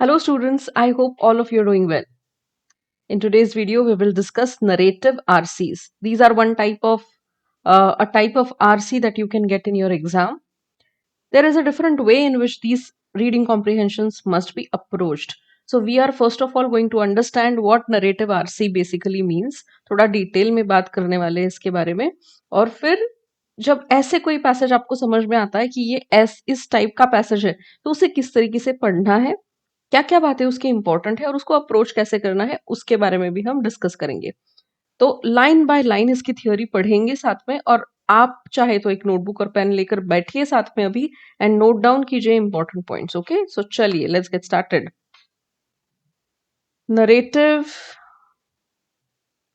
Hello students, I hope all of you are doing well. In today's video, we will discuss narrative RCs. These are one type of a type of RC that you can get in your exam. There is a different way in which these reading comprehensions must be approached. So we are first of all going to understand what narrative RC basically means. थोड़ा detail में बात करने वाले हैं इसके बारे में और फिर जब ऐसे कोई पैसेज आपको समझ में आता है कि ये इस टाइप का पैसेज है तो उसे किस तरीके से पढ़ना है, क्या-क्या बातें उसकी इम्पोर्टेंट है और उसको अप्रोच कैसे करना है, उसके बारे में भी हम डिस्कस करेंगे। तो लाइन बाय लाइन इसकी थ्योरी पढ़ेंगे साथ में और आप चाहे तो एक नोटबुक और पेन लेकर बैठिए साथ में अभी एंड नोट डाउन कीजिए इंपॉर्टेंट पॉइंट्स। ओके, सो चलिए let's get started. Narrative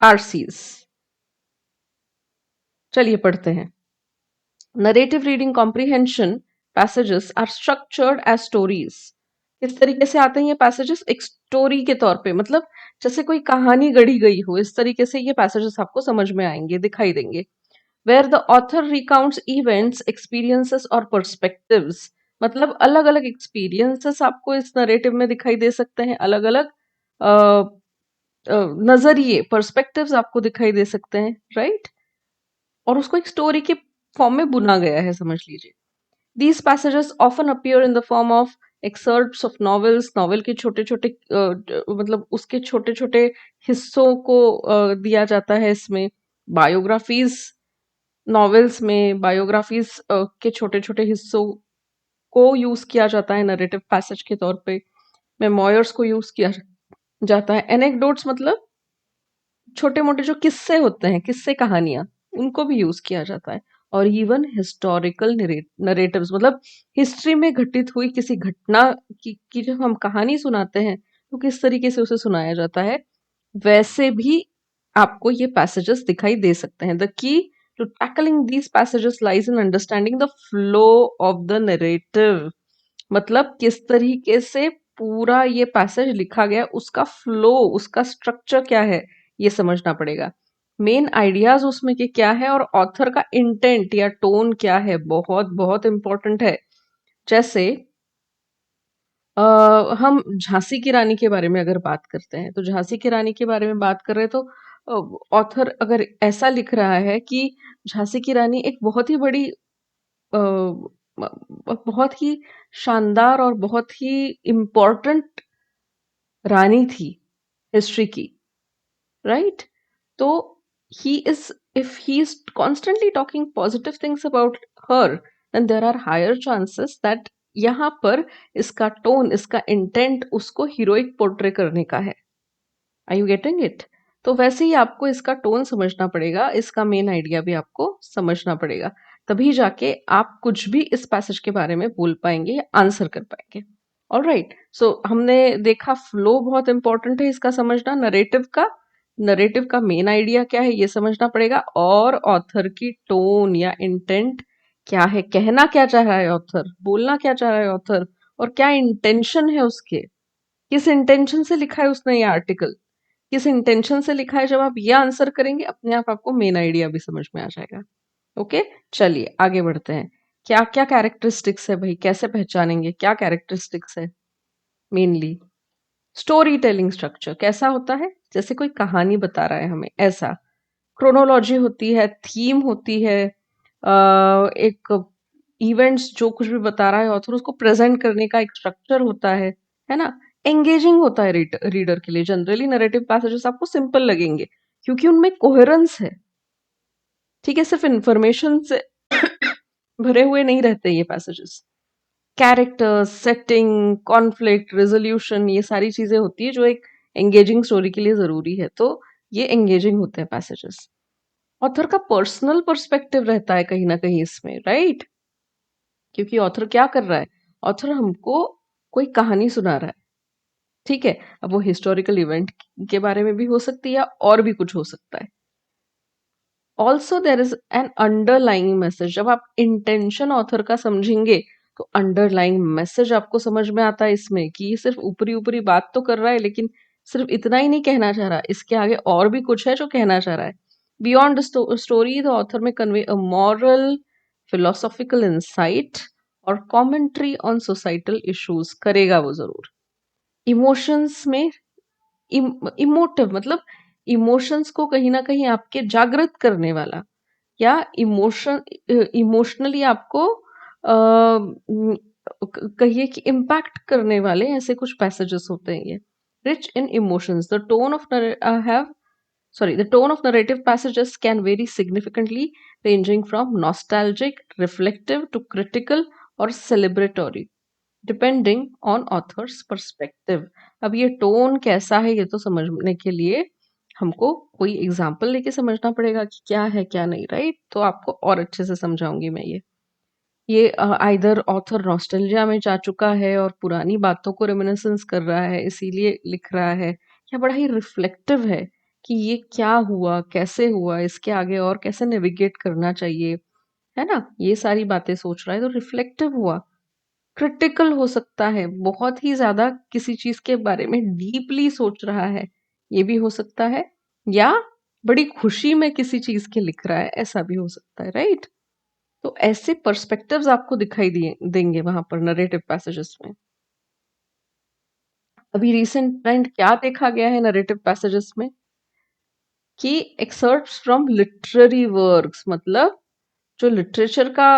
RCs, चलिए पढ़ते हैं। Narrative reading comprehension passages are structured as stories. किस तरीके से आते हैं ये पैसेजेस? एक स्टोरी के तौर पे, मतलब जैसे कोई कहानी गढ़ी गई हो, इस तरीके से ये पैसेजेस आपको समझ में आएंगे, दिखाई देंगे। Where the author recounts events, experiences और पर्सपेक्टिव्स, मतलब अलग अलग एक्सपीरियंसेस आपको इस नरेटिव में दिखाई दे सकते हैं, अलग अलग नजरिए, पर्सपेक्टिव्स आपको दिखाई दे सकते हैं, राइट? और उसको एक स्टोरी के फॉर्म में बुना गया है, समझ लीजिए। These passages often appear in the form of excerpts of novels, novel के छोटे-छोटे मतलब उसके छोटे-छोटे हिस्सों को दिया जाता है इसमें। बायोग्राफीज, नॉवेल्स में बायोग्राफीज के छोटे-छोटे हिस्सों को यूज किया जाता है नरेटिव पैसेज के तौर पे। मेमोयर्स को यूज किया जाता है। एनेक्डोट्स मतलब छोटे-मोटे जो किस्से होते हैं, किस्से कहानियाँ, उनको भी यूज़ किया जाता है। और इवन हिस्टोरिकल नरेटिव्स मतलब हिस्ट्री में घटित हुई किसी घटना की जब हम कहानी सुनाते हैं, तो किस तरीके से उसे सुनाया जाता है, वैसे भी आपको ये पैसेजेस दिखाई दे सकते हैं। The key to tackling these passages lies in understanding the flow of the narrative, मतलब किस तरीके से पूरा ये पैसेज लिखा गया, उसका फ्लो, उसका स्ट्रक्चर क्या है, ये समझना पड़ेगा। मेन आइडियाज उसमें के क्या है और ऑथर का इंटेंट या टोन क्या है, बहुत बहुत इंपॉर्टेंट है। जैसे हम झांसी की रानी के बारे में अगर बात करते हैं, तो झांसी की रानी के बारे में बात कर रहे हैं तो ऑथर अगर ऐसा लिख रहा है कि झांसी की रानी एक बहुत ही बड़ी बहुत ही शानदार और बहुत ही इम्पोर्टेंट रानी थी हिस्ट्री की, राइट? तो he is if he is constantly talking positive things about her, then there are higher chances that यहाँ पर इसका टोन, इसका इंटेंट उसको हीरोइक पोर्ट्रे करने का है। Are you getting it? तो वैसे ही आपको इसका टोन समझना पड़ेगा, इसका मेन आइडिया भी आपको समझना पड़ेगा, तभी जाके आप कुछ भी इस पैसेज के बारे में बोल पाएंगे या आंसर कर पाएंगे। ऑलराइट, सो हमने देखा फ्लो बहुत इंपॉर्टेंट है इसका समझना, नरेटिव का मेन आइडिया क्या है ये समझना पड़ेगा, और ऑथर की टोन या इंटेंट क्या है, कहना क्या चाह रहा है ऑथर, बोलना क्या चाह रहा है ऑथर, और क्या इंटेंशन है उसके, किस इंटेंशन से लिखा है उसने ये आर्टिकल, किस इंटेंशन से लिखा है। जब आप ये आंसर करेंगे, अपने आप आपको मेन आइडिया भी समझ में आ जाएगा। ओके, चलिए आगे बढ़ते हैं। क्या क्या कैरेक्टरिस्टिक्स है भाई, कैसे पहचानेंगे, क्या कैरेक्टरिस्टिक्स है? मेनली स्टोरी टेलिंग स्ट्रक्चर कैसा होता है, जैसे कोई कहानी बता रहा है हमें, ऐसा। क्रोनोलॉजी होती है, थीम होती है, एक इवेंट्स जो कुछ भी बता रहा है ऑथर, उसको प्रेजेंट करने का एक स्ट्रक्चर होता है ना? एंगेजिंग होता है रीडर के लिए। जनरली नरेटिव पैसेजेस आपको सिंपल लगेंगे क्योंकि उनमें कोहेरेंस है, ठीक है? सिर्फ इंफॉर्मेशन से भरे हुए नहीं रहते ये passages. Characters, setting, conflict, resolution, ये सारी चीजें होती है जो एक एंगेजिंग स्टोरी के लिए जरूरी है। तो ये एंगेजिंग होते हैं पैसेजेस। ऑथर का पर्सनल पर्सपेक्टिव रहता है कहीं ना कहीं इसमें, राइट? क्योंकि ऑथर क्या कर रहा है, ऑथर हमको कोई कहानी सुना रहा है, ठीक है? अब वो हिस्टोरिकल इवेंट के बारे में भी हो सकती है और भी कुछ हो सकता है। Also there is an underlying message. जब आप इंटेंशन ऑथर का समझेंगे तो अंडरलाइंग मैसेज आपको समझ में आता है इसमें, कि ये सिर्फ ऊपरी ऊपरी बात तो कर रहा है लेकिन सिर्फ इतना ही नहीं कहना चाह रहा, इसके आगे और भी कुछ है जो कहना चाह रहा है। Beyond the story the author में convey a moral, philosophical insight और कॉमेंट्री ऑन सोसाइटल इश्यूज करेगा वो जरूर। इमोशंस में इमोटिव मतलब इमोशंस को कहीं ना कहीं आपके जागृत करने वाला या इमोशनली आपको कहिए कि इम्पैक्ट करने वाले ऐसे कुछ पैसेजेस होते हैं ये rich in emotions the tone of have sorry, the tone of narrative passages can vary significantly, ranging from nostalgic, reflective to critical or celebratory, depending on author's perspective. अब ये टोन कैसा है ये तो समझने के लिए हमको कोई एग्जाम्पल लेके समझना पड़ेगा कि क्या है क्या नहीं, राइट? तो आपको और अच्छे से समझाऊंगी मैं ये आइदर ऑथर नॉस्टैल्जिया में जा चुका है और पुरानी बातों को रेमिनिस्सेंस कर रहा है इसीलिए लिख रहा है, या बड़ा ही रिफ्लेक्टिव है कि ये क्या हुआ, कैसे हुआ, इसके आगे और कैसे नेविगेट करना चाहिए, है ना? ये सारी बातें सोच रहा है तो रिफ्लेक्टिव हुआ। क्रिटिकल हो सकता है, बहुत ही ज़्यादा किसी चीज़ के बारे में डीपली सोच रहा है, ये भी हो सकता है, या बड़ी खुशी में किसी चीज़ के लिख रहा है, ऐसा भी हो सकता है, राइट? तो ऐसे पर्सपेक्टिव्स आपको दिखाई दिए देंगे वहां पर नरेटिव पैसेजेस में। अभी रिसेंट ट्रेंड क्या देखा गया है नरेटिव पैसेजेस में कि एक्सर्ट्स फ्रॉम लिटरेरी वर्क्स, मतलब जो लिटरेचर का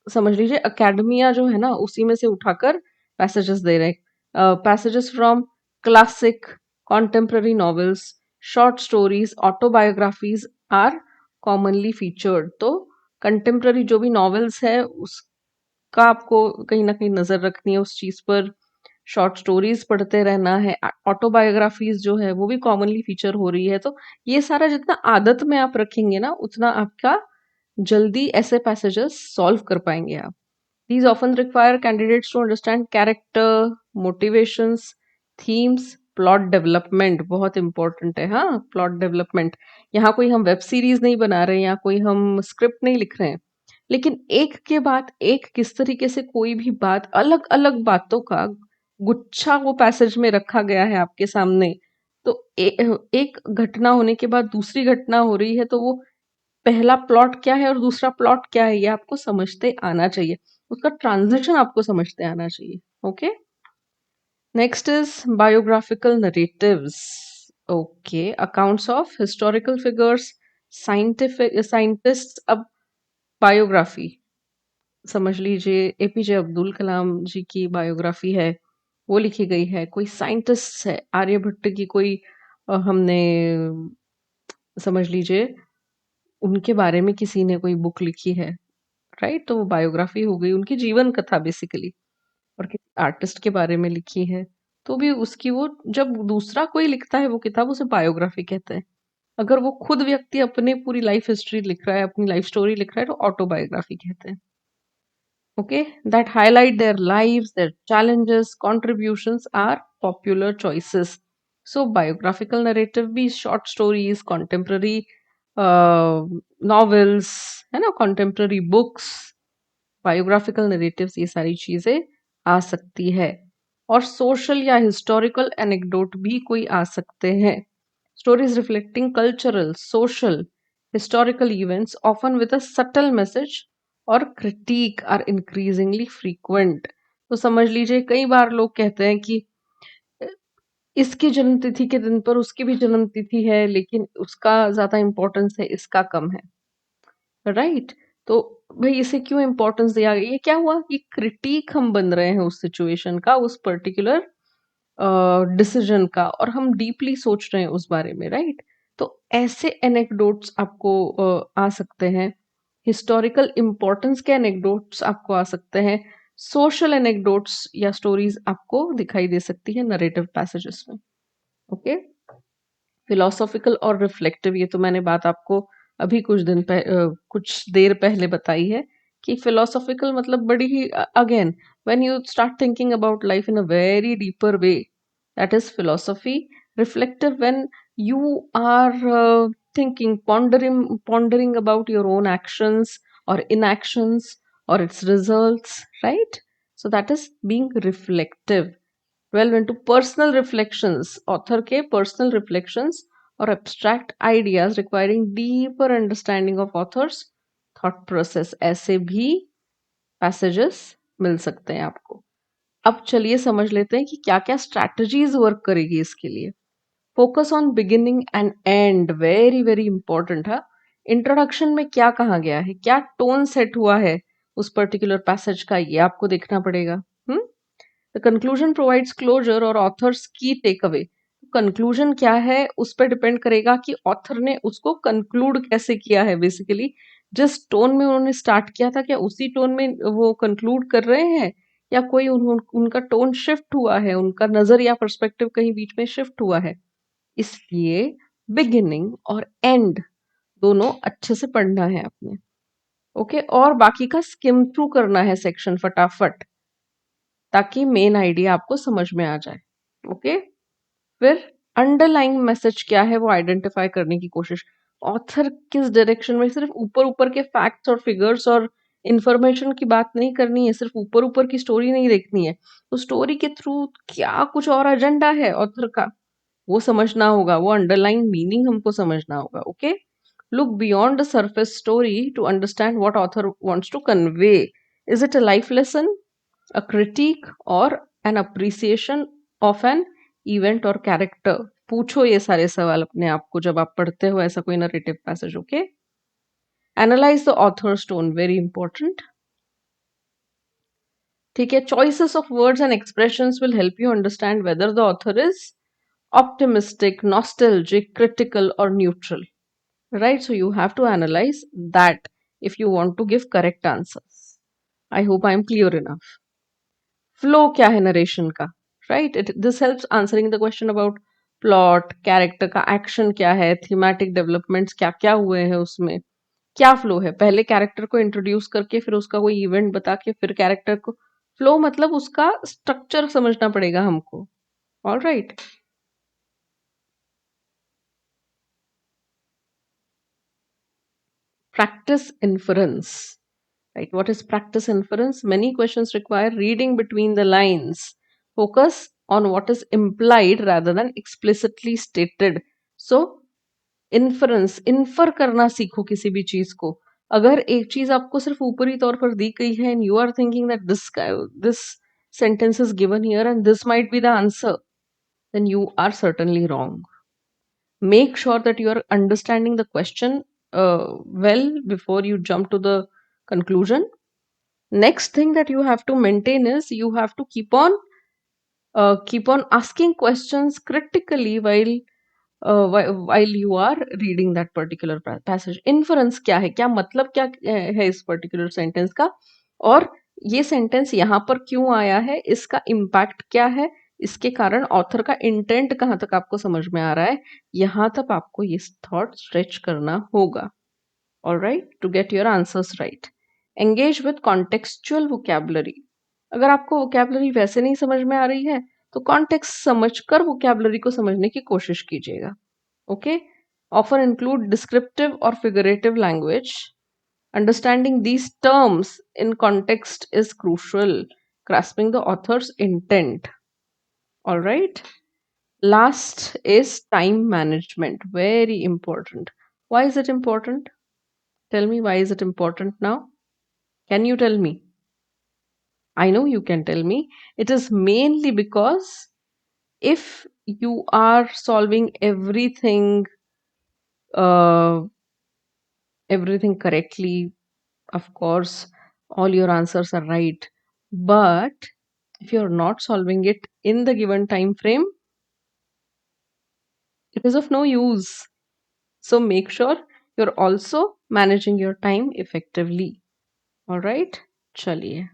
समझ लीजिए अकेडमिया जो है ना उसी में से उठाकर पैसेजेस दे रहे हैं। Passages from classic contemporary novels, short stories, autobiographies are commonly featured. तो कंटेम्प्ररी जो भी नॉवेल्स है उसका आपको कहीं ना कहीं नजर रखनी है उस चीज पर, शॉर्ट स्टोरीज पढ़ते रहना है, ऑटोबायोग्राफीज जो है वो भी कॉमनली फीचर हो रही है। तो ये सारा जितना आदत में आप रखेंगे ना उतना आपका जल्दी ऐसे पैसेजेस सॉल्व कर पाएंगे आप। These often require candidates to understand character, motivations, themes, plot development बहुत important है। हाँ, plot development। यहाँ कोई हम वेब सीरीज नहीं बना रहे हैं या कोई हम स्क्रिप्ट नहीं लिख रहे हैं, लेकिन एक के बाद एक किस तरीके से कोई भी बात, अलग अलग बातों का गुच्छा वो पैसेज में रखा गया है आपके सामने। तो एक घटना होने के बाद दूसरी घटना हो रही है तो वो पहला प्लॉट क्या है और दूसरा प्लॉट क्या है ये आपको समझते आना चाहिए, उसका ट्रांजिशन आपको समझते आना चाहिए। Okay, next is biographical narratives. Okay, accounts of historical figures, scientific scientist. अब बायोग्राफी समझ लीजिए एपीजे अब्दुल कलाम जी की बायोग्राफी है, वो लिखी गई है। कोई साइंटिस्ट है, आर्यभट्ट की कोई हमने समझ लीजिए उनके बारे में किसी ने कोई बुक लिखी है, राइट? तो वो बायोग्राफी हो गई, उनकी जीवन कथा बेसिकली। और किसी आर्टिस्ट के बारे में लिखी है तो भी उसकी वो, जब दूसरा कोई लिखता है वो किताब उसे बायोग्राफी कहते हैं। अगर वो खुद व्यक्ति अपनी पूरी लाइफ हिस्ट्री लिख रहा है, अपनी लाइफ स्टोरी लिख रहा है तो ऑटोबायोग्राफी कहते हैं। Okay, that highlight their lives, their challenges, contributions are popular choices. So biographical narrative भी शॉर्ट स्टोरीज, contemporary नॉवेल्स, है ना, contemporary बुक्स, बायोग्राफिकल नरेटिव्स, ये सारी चीजें आ सकती है। और सोशल या हिस्टोरिकल एनेक्डोट भी कोई आ सकते हैं। Stories reflecting cultural, social, historical events often with a subtle message और critique are increasingly frequent। तो समझ लीजिए कई बार लोग कहते हैं कि अ, इसकी जन्म तिथि के दिन पर उसकी भी जन्म तिथि है लेकिन उसका ज्यादा इम्पोर्टेंस है, इसका कम है, राइट? तो भाई इसे क्यों इम्पोर्टेंस दिया गया? ये क्या हुआ कि क्रिटिक हम बन रहे हैं उस सिचुएशन का, उस पर्टिकुलर डिसीजन का, और हम डीपली सोच रहे हैं उस बारे में, राइट? तो ऐसे एनेक्डोट्स आपको आ सकते हैं, हिस्टोरिकल इम्पोर्टेंस के एनेक्डोट्स आपको आ सकते हैं, सोशल एनेक्डोट्स या स्टोरीज आपको दिखाई दे सकती है नरेटिव पैसेजेस में। ओके, फिलोसॉफिकल और रिफ्लेक्टिव, ये तो मैंने बात आपको अभी कुछ देर पहले बताई है कि फिलोसॉफिकल मतलब बड़ी ही, again when you start thinking about life in a very deeper way, that is philosophy. Reflective when you are thinking, pondering about your own actions or inactions or its results, right? So that is being reflective। delve into personal reflections, author के personal reflections or abstract ideas requiring deeper understanding of author's thought process, ऐसे भी passages मिल सकते हैं आपको। अब चलिए समझ लेते हैं कि क्या क्या स्ट्रैटेजीज वर्क करेगी इसके लिए। Focus on beginning and and, very very important है। इंट्रोडक्शन में क्या कहा गया है, क्या टोन सेट हुआ है उस पर्टिकुलर पैसेज का, ये आपको देखना पड़ेगा। हम्म। द कंक्लूजन प्रोवाइड्स क्लोजर और ऑथर्स की टेक अवे। कंक्लूजन क्या है उस पर डिपेंड करेगा कि ऑथर ने उसको कंक्लूड कैसे किया है। बेसिकली जिस टोन में उन्होंने स्टार्ट किया था, क्या उसी टोन में वो कंक्लूड कर रहे हैं, या कोई उनका टोन शिफ्ट हुआ है, उनका नजर या पर्सपेक्टिव कहीं बीच में शिफ्ट हुआ है। इसलिए बिगिनिंग और एंड दोनों अच्छे से पढ़ना है आपने। ओके, और बाकी का स्किम थ्रू करना है सेक्शन फटाफट, ताकि मेन आइडिया आपको समझ में आ जाए। ओके, फिर अंडरलाइंग मैसेज क्या है वो आइडेंटिफाई करने की कोशिश। ऑथर किस डायरेक्शन में, सिर्फ ऊपर ऊपर के फैक्ट्स और फिगर्स और इंफॉर्मेशन की बात नहीं करनी है, सिर्फ ऊपर ऊपर की स्टोरी नहीं देखनी है। तो स्टोरी के थ्रू क्या कुछ और एजेंडा है ऑथर का, वो समझना होगा, वो अंडरलाइन मीनिंग हमको समझना होगा। Okay, look beyond the surface story to understand what author wants to convey. Is it a life lesson, a critique, or an appreciation of an event or character? पूछो ये सारे सवाल अपने आप को जब आप पढ़ते हो ऐसा कोई narrative passage. Okay, analyse the author's tone, very important. ठीक है, choices of words and expressions will help you understand whether the author is optimistic, nostalgic, critical, or neutral. Right? So you have to analyze that if you want to give correct answers. I hope I am clear enough. Flow क्या है narration का, right? It this helps answering the question about plot, character का action क्या है, thematic developments क्या क्या हुए हैं उसमें, क्या फ्लो है। पहले कैरेक्टर को इंट्रोड्यूस करके फिर उसका कोई इवेंट बता के फिर कैरेक्टर को, फ्लो मतलब उसका स्ट्रक्चर समझना पड़ेगा हमको। All right, practice inference. Right, what is practice inference? Many questions require reading between the lines. Focus on what is implied rather than explicitly stated. So inference, infer करना सीखो किसी भी चीज को। अगर एक चीज आपको सिर्फ ऊपरी तौर पर दी गई है and you are thinking that this sentence is given here and this might be the answer, then you are certainly wrong. Make sure that you are understanding the question well before you jump to the conclusion. Next thing that you have to maintain is you have to keep on asking questions critically while you are reading that particular passage. Inference क्या है, क्या मतलब क्या है इस particular sentence का, और ये sentence यहाँ पर क्यों आया है, इसका impact क्या है, इसके कारण ऑथर का इंटेंट कहाँ तक आपको समझ में आ रहा है, यहाँ तक आपको ये थॉट स्ट्रेच करना होगा। All right, to get your answers right. Engage with contextual vocabulary. अगर आपको वोकैबुलरी वैसे नहीं समझ में आ रही है तो कॉन्टेक्स्ट समझकर वोकैबुलरी को समझने की कोशिश कीजिएगा। ओके, ऑफर इंक्लूड डिस्क्रिप्टिव और figurative language. Understanding these terms in context is crucial. Grasping the author's intent. All right. Last is time management. Very important. Why is it important? Tell me, why is it important now? Can you tell me? I know you can tell me. It is mainly because if you are solving uh, everything correctly, of course, all your answers are right. But if you're not solving it in the given time frame, it is of no use. So make sure you're also managing your time effectively. All right? Chaliye.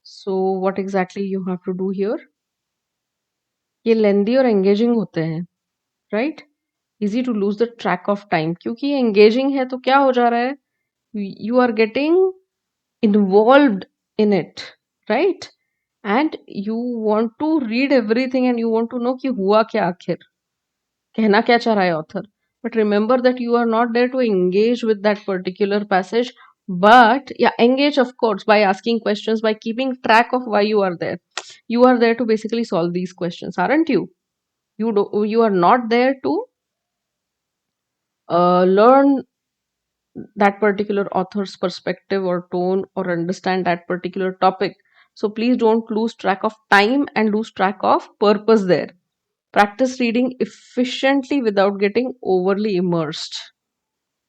So what exactly you have to do here? ये लेंदी और engaging होते हैं, right? Easy to lose the track of time, क्योंकि ये engaging है तो क्या हो जा रहा है, you are getting involved in it, right? And you want to read everything and you want to know कि हुआ क्या, आखिर कहना क्या चाह रहा है author. But remember that you are not there to engage with that particular passage, but yeah, engage of course by asking questions, by keeping track of why you are there. You are there to basically solve these questions, aren't you? You are not there to learn that particular author's perspective or tone or understand that particular topic. So please don't lose track of time and lose track of purpose there. Practice reading efficiently without getting overly immersed.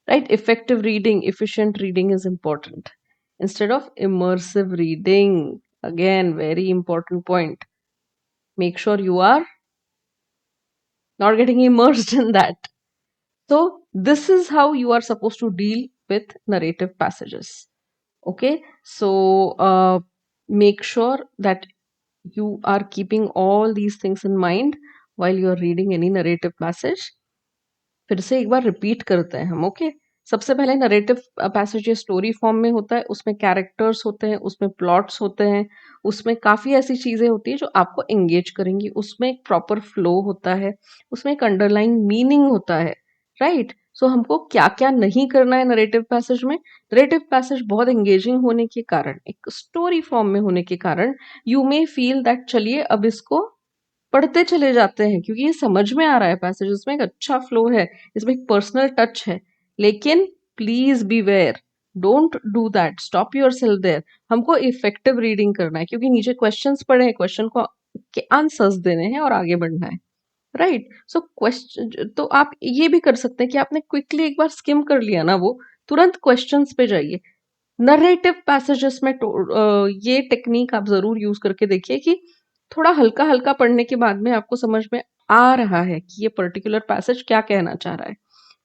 Right? Effective reading, efficient reading is important. Instead of immersive reading, again, very important point. Make sure you are not getting immersed in that. So, this is how you are supposed to deal with narrative passages. Okay, so make sure that you are keeping all these things in mind while you are reading any narrative passage. फिर से एक बार repeat करते हैं हम, okay. सबसे पहले narrative passage ये story form में होता है, उसमें कैरेक्टर्स होते हैं, उसमें प्लॉट्स होते हैं, उसमें काफ़ी ऐसी चीज़ें होती हैं जो आपको एंगेज करेंगी, उसमें एक प्रॉपर फ्लो होता है, उसमें एक अंडरलाइन मीनिंग होता है, राइट। सो हमको क्या क्या नहीं करना है नरेटिव पैसेज में। नरेटिव पैसेज बहुत एंगेजिंग होने के कारण, एक स्टोरी फॉर्म में होने के कारण, यू मे फील दैट चलिए अब इसको पढ़ते चले जाते हैं क्योंकि ये समझ में आ रहा है पैसेज, इसमें एक अच्छा फ्लो है, इसमें एक पर्सनल टच है। लेकिन please beware, don't do that, stop yourself there. हमको इफेक्टिव रीडिंग करना है क्योंकि नीचे क्वेश्चंस पड़े हैं, क्वेश्चन को के आंसर्स देने हैं और आगे बढ़ना है, राइट। सो क्वेश्चन तो आप ये भी कर सकते हैं कि आपने क्विकली एक बार स्किम कर लिया ना, वो तुरंत क्वेश्चंस पे जाइए। नरेटिव पैसेजेस में ये टेक्निक आप जरूर यूज करके देखिए कि थोड़ा हल्का हल्का पढ़ने के बाद में आपको समझ में आ रहा है कि ये पर्टिकुलर पैसेज क्या कहना चाह रहा है,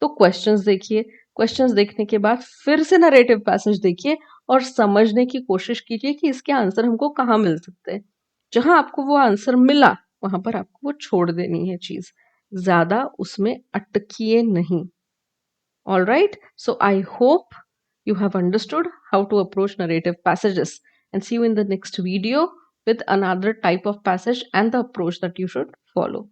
तो क्वेश्चंस देखिए। क्वेश्चंस देखने के बाद फिर से नरेटिव पैसेज देखिए और समझने की कोशिश कीजिए कि इसके आंसर हमको कहाँ मिल सकते हैं। जहां आपको वो आंसर मिला वहां पर आपको वो छोड़ देनी है चीज, ज्यादा उसमें अटकिए नहीं। All right, so I hope you have understood how to approach narrative passages, and see you in the next video with another type of passage and the approach that you should follow.